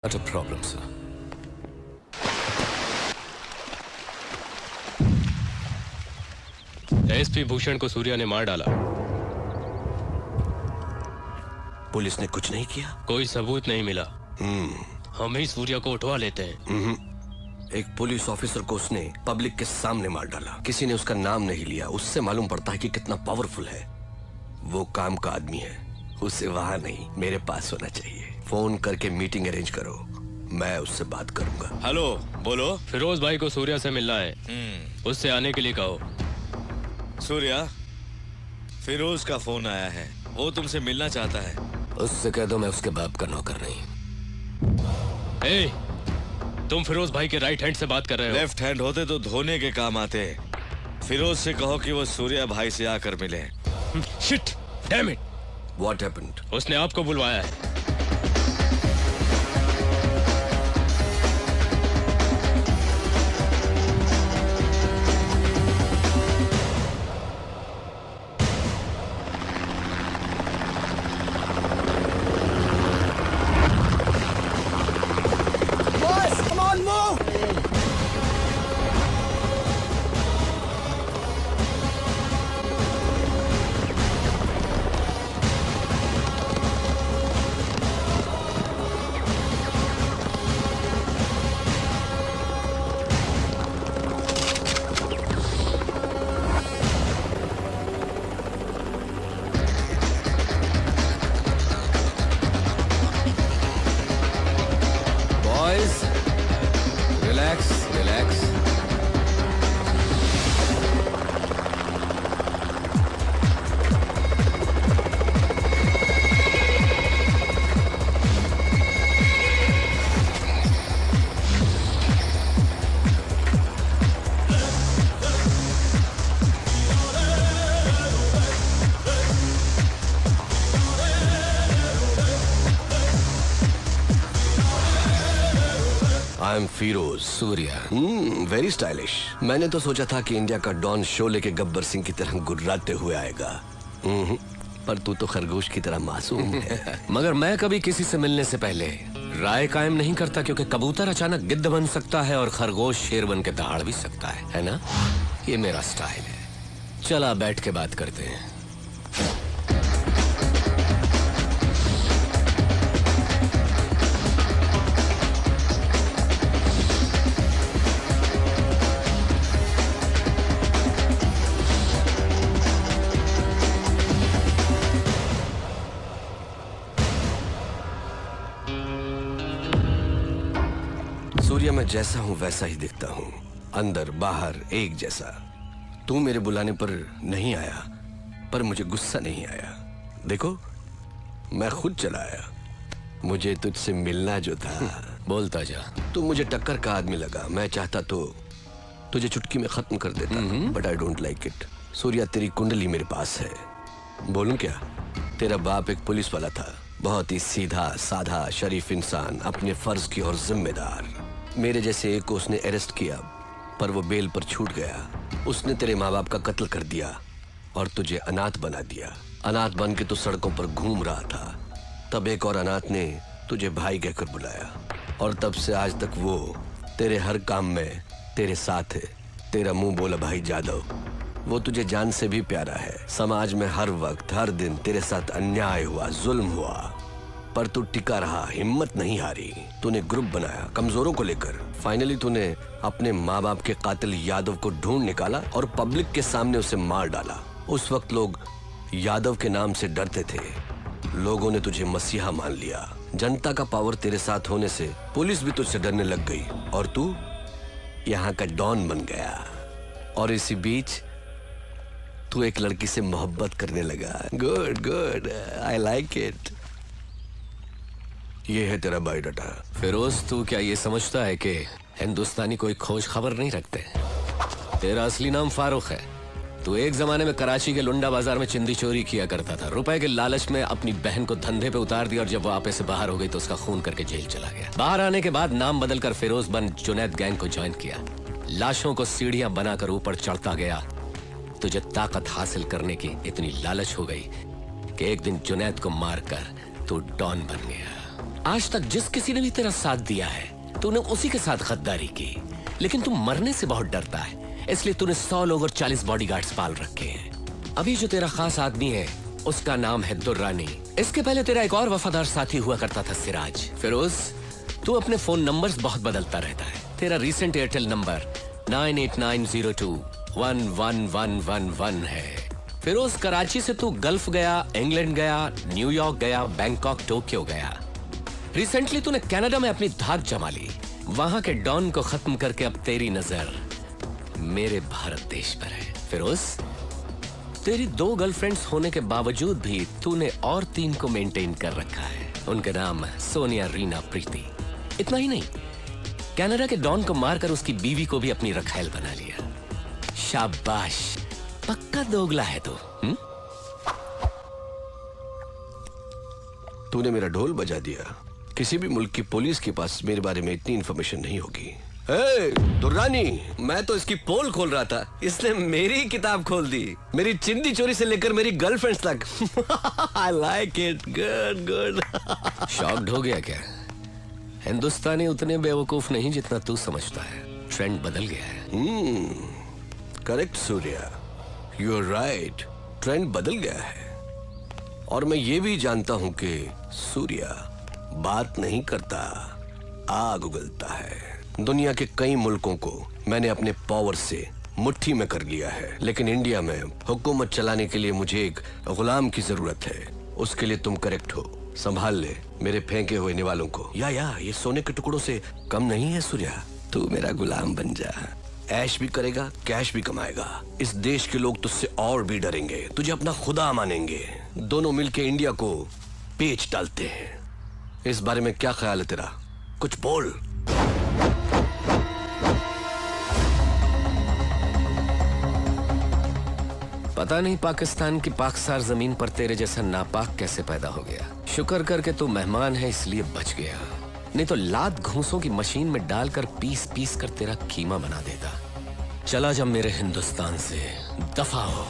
Not a problem, sir. SP Bhushan को सूर्या ने मार डाला। पुलिस ने कुछ नहीं किया? कोई सबूत नहीं मिला। हम ही सूर्या को उठवा लेते हैं। एक पुलिस ऑफिसर को उसने पब्लिक के सामने मार डाला। किसी ने उसका नाम नहीं लिया। उससे मालूम पड़ता है कि कितना पावरफुल है। वो काम का आदमी है। उसे वहां नहीं, मेरे पास होना चाहिए। फोन करके मीटिंग अरेंज करो, मैं उससे बात करूंगा। हेलो, बोलो। फिरोज भाई को सूर्या से मिलना है। उससे आने के लिए कहो। सूर्या, फिरोज का फोन आया है, वो तुमसे मिलना चाहता है। उससे कह दो मैं उसके बाप का नौकर नहीं। ए, तुम फिरोज भाई के राइट हैंड से बात कर रहे हो। लेफ्ट हैंड होते तो धोने के काम आते। फिरोज से कहो कि वो सूर्या भाई से आकर मिले। Shit, damn it. What happened? उसने आपको बुलवाया है। I am Feroz. Surya. Very stylish. मैंने तो सोचा था कि इंडिया का डॉन शोले के गब्बर सिंह की तरह गुर्राते हुए आएगा। पर तू तो खरगोश की तरह मासूम है। मगर मैं कभी किसी से मिलने से पहले राय कायम नहीं करता, क्योंकि कबूतर अचानक गिद्ध बन सकता है और खरगोश शेर बन के दहाड़ भी सकता है ना? ये मेरा स्टाइल है। चला बैठ के बात करते हैं। सूर्या, मैं जैसा हूं वैसा ही दिखता हूं, अंदर बाहर एक जैसा। तू मेरे बुलाने पर नहीं आया, पर मुझे गुस्सा नहीं आया। देखो, मैं खुद चला आया। मुझे तुझसे मिलना जो था। बोलता जा। तू मुझे टक्कर का आदमी लगा। मैं चाहता तो तुझे चुटकी में खत्म कर देता, but I don't like it. Surya, तेरी कुंडली मेरे पास है। बोलूं क्या? तेरा बाप एक पुलिस वाला था, बहुत ही सीधा साधा शरीफ इंसान, अपने फर्ज की ओर जिम्मेदार। मेरे जैसे एक को उसने अरेस्ट किया, पर वो बेल पर छूट गया। उसने तेरे माँ बाप का कत्ल कर दिया और तुझे अनाथ बना दिया। अनाथ बन के तू सड़कों पर घूम रहा था। तब एक और अनाथ ने तुझे भाई कहकर बुलाया, और तब से आज तक वो तेरे हर काम में तेरे साथ है। तेरा मुंह बोला भाई जादव, वो तुझे जान से भी प्यारा है। समाज में हर वक्त हर दिन तेरे साथ अन्याय हुआ, जुल्म हुआ, पर तू टिका रहा, हिम्मत नहीं हारी। तूने ग्रुप बनाया कमजोरों को लेकर। फाइनली तूने अपने माँ बाप के कातिल यादव को ढूंढ निकाला और पब्लिक के सामने उसे मार डाला। उस वक्त लोग यादव के नाम से डरते थे। लोगों ने तुझे मसीहा मान लिया। जनता का पावर तेरे साथ होने से पुलिस भी तुझसे डरने लग गई, और तू यहाँ का डॉन बन गया। और इसी बीच तू एक लड़की से मोहब्बत करने लगा। Good good, I like it. ये है तेरा बायोडाटा। फिरोज, तू क्या ये समझता है कि हिंदुस्तानी कोई खोज खबर नहीं रखते? तेरा असली नाम फारूक है। तू एक जमाने में कराची के लुंडा बाजार में चिंदी चोरी किया करता था। रुपए के लालच में अपनी बहन को धंधे पे उतार दिया, और जब वो आपे से बाहर हो गई तो उसका खून करके जेल चला गया। बाहर आने के बाद नाम बदलकर फिरोज बन जुनैद गैंग को ज्वाइन किया। लाशों को सीढ़ियां बनाकर ऊपर चढ़ता गया। तुझे ताकत हासिल करने की इतनी लालच हो गई कि एक दिन जुनैद को मारकर तू डॉन बन गया। आज तक जिस किसी ने भी तेरा साथ दिया है तूने उसी के साथ गद्दारी की, लेकिन तू मरने से बहुत डरता है, इसलिए तूने 100 लोग और 40 बॉडीगार्ड्स पाल रखे हैं। अभी जो तेरा खास आदमी है उसका नाम है दुर्रानी। इसके पहले तेरा एक और वफादार साथी हुआ करता था, सिराज। फिरोज, तू अपने फोन नंबर्स बहुत बदलता रहता है। तेरा रीसेंट एयरटेल नंबर 9890211111 है। फिरोज, कराची से तू गल्फ गया, इंग्लैंड गया, न्यूयॉर्क गया, बैंकॉक, टोक्यो गया। रिसेंटली तूने कनाडा में अपनी धाक जमा ली। वहां के डॉन को खत्म करके अब तेरी नजर मेरे भारत देश पर है। फिरोज, तेरी 2 गर्लफ्रेंड्स होने के बावजूद भी तूने और 3 को मेंटेन कर रखा है। उनके नाम सोनिया, रीना, प्रीति। इतना ही नहीं, कनाडा के डॉन को मारकर उसकी बीवी को भी अपनी रखैल बना लिया। शाबाश, पक्का दोगला है तू। तूने मेरा ढोल बजा दिया। किसी भी मुल्क की पुलिस के पास मेरे बारे में इतनी इंफॉर्मेशन नहीं होगी। दुर्रानी, मैं तो इसकी पोल खोल रहा था, इसने मेरी किताब खोल दी। मेरी चिंदी चोरी से लेकर मेरी गर्लफ्रेंड्स तक। I like it, good good. Shocked हो गया क्या? हिंदुस्तानी उतने बेवकूफ नहीं जितना तू समझता है। ट्रेंड बदल गया है। Correct Surya, you are right, trend बदल गया है। और मैं ये भी जानता हूं कि सूर्या बात नहीं करता, आग उगलता है। दुनिया के कई मुल्कों को मैंने अपने पावर से मुट्ठी में कर लिया है, लेकिन इंडिया में हुकूमत चलाने के लिए मुझे एक गुलाम की जरूरत है। उसके लिए तुम करेक्ट हो। संभाल ले मेरे फेंके हुए निवालों को। या ये सोने के टुकड़ों से कम नहीं है सूर्या। तू मेरा गुलाम बन जा, ऐश भी करेगा, कैश भी कमाएगा। इस देश के लोग तुझसे और भी डरेंगे, तुझे अपना खुदा मानेंगे। दोनों मिलके इंडिया को पेच डालते हैं। इस बारे में क्या ख्याल है तेरा? कुछ बोल। पता नहीं पाकिस्तान की पाकसार जमीन पर तेरे जैसा नापाक कैसे पैदा हो गया। शुक्र करके तू मेहमान है इसलिए बच गया, नहीं तो लात घूंसों की मशीन में डालकर पीस पीस कर तेरा कीमा बना देता। चला जा मेरे हिंदुस्तान से, दफा हो।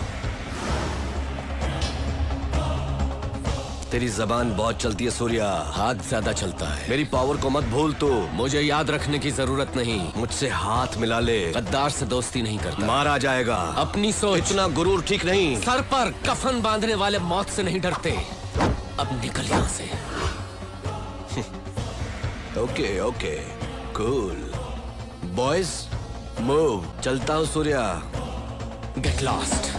तेरी जबान बहुत चलती है सूर्या, हाथ ज्यादा चलता है। मेरी पावर को मत भूल तू। मुझे याद रखने की जरूरत नहीं। मुझसे हाथ मिला ले, गद्दार से दोस्ती नहीं करता। मारा जाएगा। अपनी सोच। इतना गुरूर ठीक नहीं। सर पर कफन बांधने वाले मौत से नहीं डरते। अब निकल यहां से। Okay okay, cool boys, move. चलता हूँ सूर्या। Get lost.